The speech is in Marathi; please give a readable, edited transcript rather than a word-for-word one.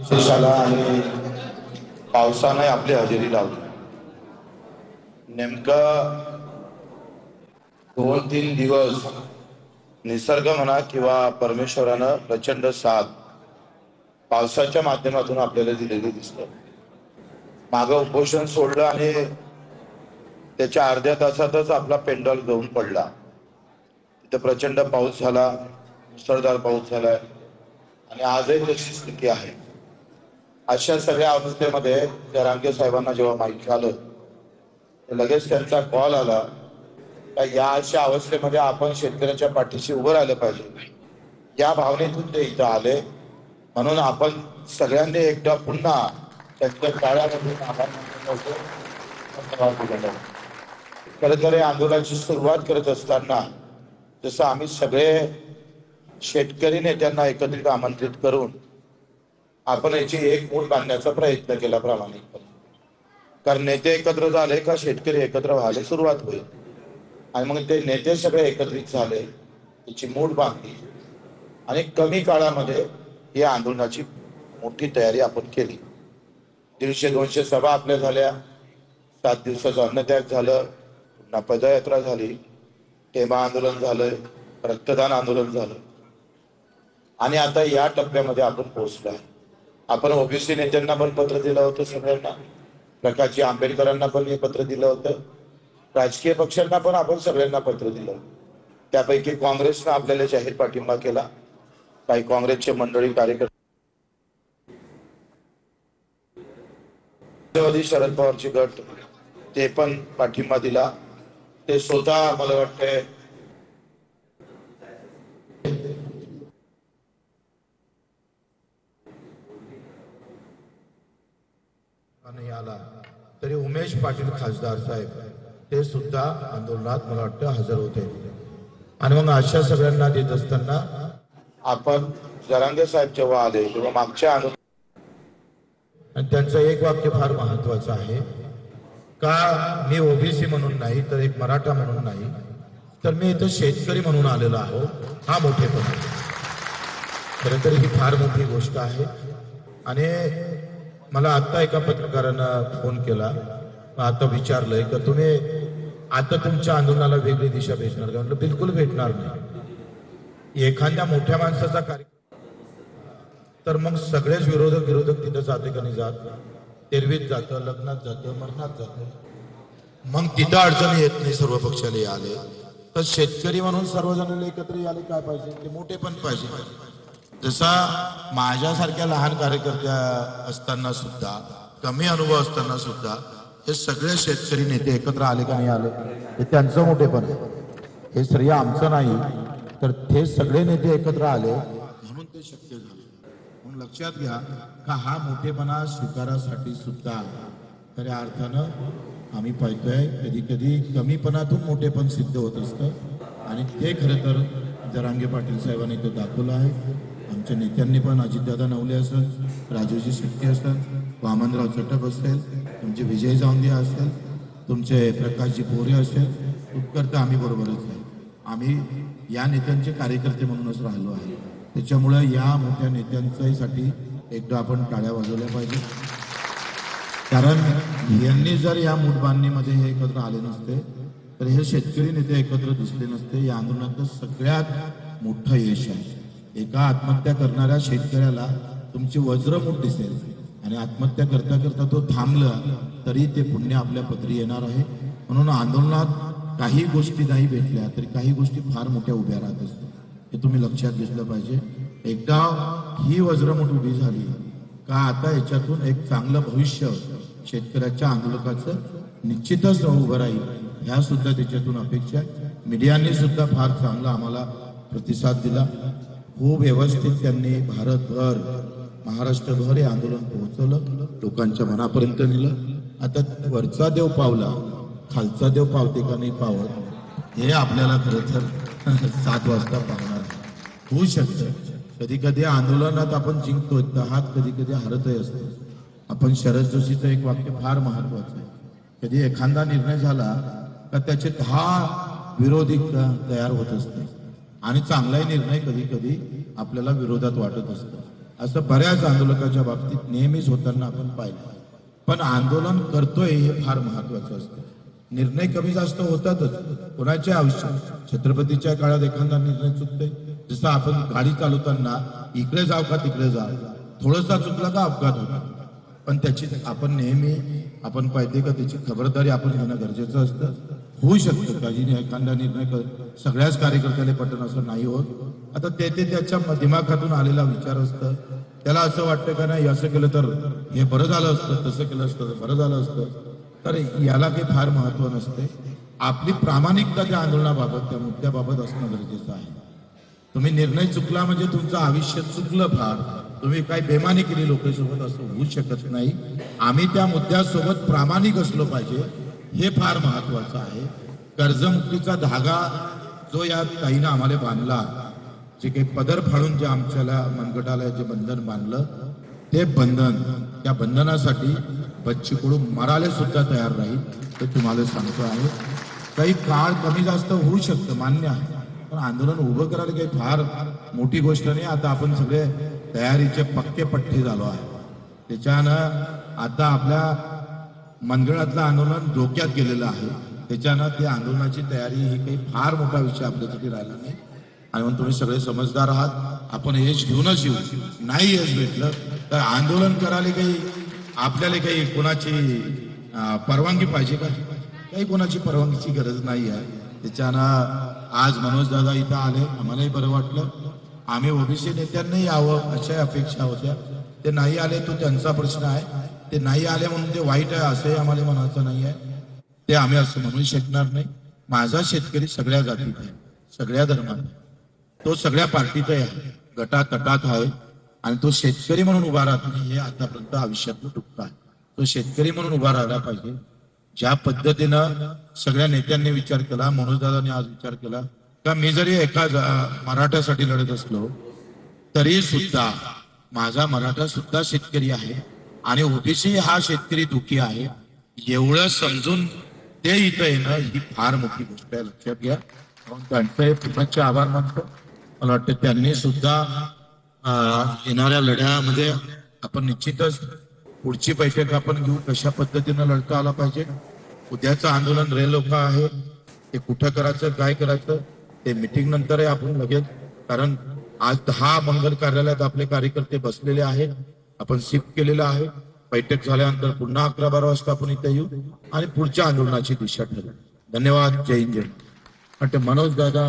शेषाला आणि पावसाने आपली हजेरी लावली। नेमकं 2-3 दिवस निसर्ग म्हणा किंवा परमेश्वरानं प्रचंड साथ पावसाच्या माध्यमातून आपल्याला दिलेली दिसतं। मागं उपोषण सोडलं आणि त्याच्या अर्ध्या तासातच आपला पेंडॉल गळून पडला। तिथं प्रचंड पाऊस झाला, मुसळधार पाऊस झालाय आणि आजही तशी स्थिती आहे। अशा सगळ्या अवस्थेमध्ये जरांगे साहेबांना जेव्हा माहिती आलं लगेच त्यांचा कॉल आला की या अशा अवस्थेमध्ये आपण शेतकऱ्याच्या पाठीशी उभं राहिलं पाहिजे। या भावनेतून ते इथं आले, म्हणून आपण सगळ्यांनी एकदा पुन्हा त्यांच्या काळामध्ये खरं तर आंदोलनाची सुरुवात करत असताना जसं आम्ही सगळे शेतकरी नेत्यांना एकत्रित आमंत्रित करून आपण याची एक मूठ बांधण्याचा प्रयत्न केला प्रामाणिकपणे। कारण नेते एकत्र झाले का शेतकरी एकत्र व्हायला सुरुवात होईल आणि मग ते नेते सगळे एकत्रित झाले, त्याची मूठ बांधली आणि कमी काळामध्ये या आंदोलनाची मोठी तयारी आपण केली। 150-200 सभा आपल्या झाल्या, 7 दिवसाचं अन्नत्याग झालं, पुन्हा पदयात्रा झाली, टेंबा आंदोलन झालं, रक्तदान आंदोलन झालं आणि आता या टप्प्यामध्ये आपण पोहोचलो आहे। आपण ओबीसी नेत्यांना पण पत्र दिलं होतं, सगळ्यांना प्रकाशजी आंबेडकरांना पण हे पत्र दिलं होतं, राजकीय पक्षांना पण आपण सगळ्यांना पत्र दिलं। त्यापैकी काँग्रेसनं आपल्याला जाहीर पाठिंबा केला, काही काँग्रेसचे मंडळी कार्यकर्ते शरद पवारची गट ते पण पाठिंबा दिला। ते स्वतः मला वाटतंय नाही आला तरी उमेश पाटील खासदार साहेब ते सुद्धा आंदोलनात मला वाटतं हजर होते। आणि मग अशा सगळ्यांना देत असताना आपण जरांगे साहेब जेव्हा आले तेव्हा मागच्या आंदोलन आणि त्यांचं एक वाक्य फार महत्वाचं आहे का मी ओबीसी म्हणून नाही तर एक मराठा म्हणून नाही तर मी इथं शेतकरी म्हणून आलेलो आहो, हा मोठेपणा। खरं तर ही फार मोठी गोष्ट आहे। आणि मला आता एका पत्रकारानं फोन केला, आता विचारलंय का तुम्ही आता तुमच्या आंदोलनाला वेगळी दिशा भेटणार का? म्हटलं बिलकुल भेटणार नाही। एखाद्या मोठ्या माणसाचा कार्यक्रम तर मग सगळेच विरोधक तिथं जाते का नाही जात, तेरवीत जातं, लग्नात जातं, मरणात जातं, मग तिथं अडचणी येत नाही। सर्व पक्षाले आले तर शेतकरी म्हणून सर्वजण एकत्र आले काय पाहिजे, ते मोठे पण पाहिजे। जसा माझ्यासारख्या लहान कार्यकर्त्या असताना सुद्धा, कमी अनुभव असताना सुद्धा हे सगळे शेतकरी नेते एकत्र आले का नाही आले, हे त्यांचं मोठेपण आहे। हे श्रेय आमचं नाही तर ते सगळे नेते एकत्र आले म्हणून ते शक्य झाले। म्हणून लक्षात घ्या का हा मोठेपणा स्वीकारासाठी सुद्धा खऱ्या अर्थानं आम्ही पाहतोय कधी कधी कमीपणातून मोठेपण सिद्ध होत असतं आणि ते खरं तर जरांगे पाटील साहेबांनी ते दाखवलं आहे। आमच्या नेत्यांनी पण अजितदादा नवले असेल, राजूजी शेट्टी असेल, वामनराव चटप असेल, तुमचे विजय जावंदिया असेल, तुमचे प्रकाशजी पोरे असेल, उत्तर तर आम्ही बरोबरच आहे। आम्ही या नेत्यांचे कार्यकर्ते म्हणूनच राहिलो आहे। त्याच्यामुळे या मोठ्या नेत्यांच्यासाठी एकदा आपण टाळ्या वाजवल्या पाहिजे। कारण यांनी जर या मूठबांधणीमध्ये हे एकत्र आले नसते तर हे शेतकरी नेते एकत्र दिसले नसते। या आंदोलनाचं सगळ्यात मोठं यश आहे। एका आत्महत्या करणाऱ्या शेतकऱ्याला तुमची वज्रमूठ दिसेल आणि आत्महत्या करता करता तो थांबला तरी ते पुण्य आपल्या पदरी येणार आहे। म्हणून आंदोलनात काही गोष्टी नाही भेटल्या तरी काही गोष्टी फार मोठ्या उभ्या राहत असतात, हे तुम्ही लक्षात घेतलं पाहिजे। एकदा ही वज्रमूठ उभी झाली का आता याच्यातून एक चांगलं भविष्य शेतकऱ्याच्या आंदोलकाचं निश्चितच उभं राहील, ह्या सुद्धा त्याच्यातून अपेक्षा आहे। मीडियाने सुद्धा फार चांगला आम्हाला प्रतिसाद दिला, खूप व्यवस्थित त्यांनी भारतभर महाराष्ट्रभर हे आंदोलन पोहोचवलं, लोकांच्या मनापर्यंत नेलं। आता वरचा देव पावला, खालचा देव पावते का नाही पावत हे आपल्याला खरं तर 7 वाजता पाहणार होऊ शकतं। कधी कधी आंदोलनात आपण जिंकतो तर हात कधी कधी हारतही असतो। आपण शरद जोशीचं एक वाक्य फार महत्वाचं आहे, कधी एखादा निर्णय झाला का त्याचे 10 विरोधी तयार होत असतात आणि चांगलाही निर्णय कधी कधी आपल्याला विरोधात वाटत असतो। असं बऱ्याच आंदोलकाच्या बाबतीत नेहमीच होताना आपण पाहिलं. पण आंदोलन करतोय हे फार महत्वाचं असतं. निर्णय कमी जास्त होतातच कोणाच्या आयुष्यात. छत्रपतीच्या काळात एखादा निर्णय चुकतोय, जसं आपण गाडी चालवताना इकडे जाव का तिकडे जाव, थोडासा चुकला का अपघात होता. पण त्याची आपण नेहमी आपण पाहिजे का त्याची खबरदारी आपण घेणं गरजेचं असतं. होऊ शकतं काही एखादा निर्णय सगळ्याच कार्यकर्त्याला पटन असं नाही होत. आता ते त्याच्या दिमागातून आलेला विचार असतं. त्याला असं वाटतं का नाही असं केलं तर हे बरं झालं असतं, तसं केलं असतं तर बरं झालं असतं. तर याला काही फार महत्व नसते. आपली प्रामाणिकता त्या आंदोलनाबाबत त्या मुद्द्याबाबत असणं गरजेचं आहे. तुम्ही निर्णय चुकला म्हणजे तुमचं आयुष्य चुकलं फार. तुम्ही काही बेमानी केली लोकांसोबत असं होऊ शकत नाही. आम्ही त्या मुद्द्यासोबत प्रामाणिक असलो पाहिजे हे फार महत्वाचं आहे. कर्जमुक्तीचा धागा जो या ताईनं आम्हाला बांधला, जे काही पदर फाडून जे आमच्याला मनगटाला जे बंधन बांधलं, ते बंधन त्या बंधनासाठी बच्ची कडू मराले सुद्धा तयार राहील ते तुम्हाला सांगतो आहे. काही काळ कमी जास्त होऊ शकतं मान्य आहे, पण आंदोलन उभं करायला काही फार मोठी गोष्ट नाही. आता आपण सगळे तयारीचे पक्के पट्टे झालो आहे. त्याच्यानं आता आपल्या मनगळातलं आंदोलन डोक्यात गेलेलं आहे. त्याच्यानं त्या आंदोलनाची तयारी ही काही फार मोठा विषय आपल्यासाठी राहिला नाही. आणि म्हणून तुम्ही सगळे समजदार आहात. आपण यश घेऊनच येऊ. नाही यश भेटलं तर आंदोलन करायला काही आपल्याला काही कोणाची परवानगी पाहिजे का? काही कोणाची परवानगीची गरज नाही आहे. त्याच्यानं आज मनोज दादा इथं आले, आम्हालाही बरं वाटलं. आम्ही ओबीसी नेत्यांनाही यावं अशा अपेक्षा होत्या. ते नाही आले तो त्यांचा प्रश्न आहे. ते नाही आले म्हणून ते वाईट आहे असंही आम्हाला म्हणायचं नाही आहे. ते आम्ही असं म्हणू शकणार नाही. माझा शेतकरी सगळ्या जातीत आहे, सगळ्या धर्मात, तो सगळ्या पार्टीत आहे, गटातटात आहे. आणि तो शेतकरी म्हणून उभा राहत नाही हे आतापर्यंत आयुष्यातलं दुःख आहे. तो शेतकरी म्हणून उभा राहायला पाहिजे. ज्या पद्धतीनं सगळ्या नेत्यांनी विचार केला, मनोजदादांनी आज विचार केला का मी जरी एका मराठ्यासाठी लढत असलो तरी सुद्धा माझा मराठा सुद्धा शेतकरी आहे आणि ओबीसी हा शेतकरी दुखी आहे, एवढं समजून ते इथं येणं ही फार मोठी गोष्ट आहे. लक्षात घ्या. त्यांचे पुन्हा आभार मानतो. मला वाटतं त्यांनी सुद्धा येणाऱ्या लढ्यामध्ये आपण निश्चितच पुढची बैठक आपण घेऊ, कशा पद्धतीनं लढता आला पाहिजे. उद्याचं आंदोलन लोक आहे, ते कुठं करायचं काय करायचं ते मिटिंग नंतर आहे आपण लगेच. कारण आज 10 मंगल कार्यालयात आपले कार्यकर्ते बसलेले आहेत. आपण शिफ्ट केलेलं आहे. बैठक झाल्यानंतर पुन्हा 11-12 वाजता आपण इथे येऊ आणि पुढच्या आंदोलनाची दिशा ठरवू. धन्यवाद. जय हिंद. जय. मनोज दादा.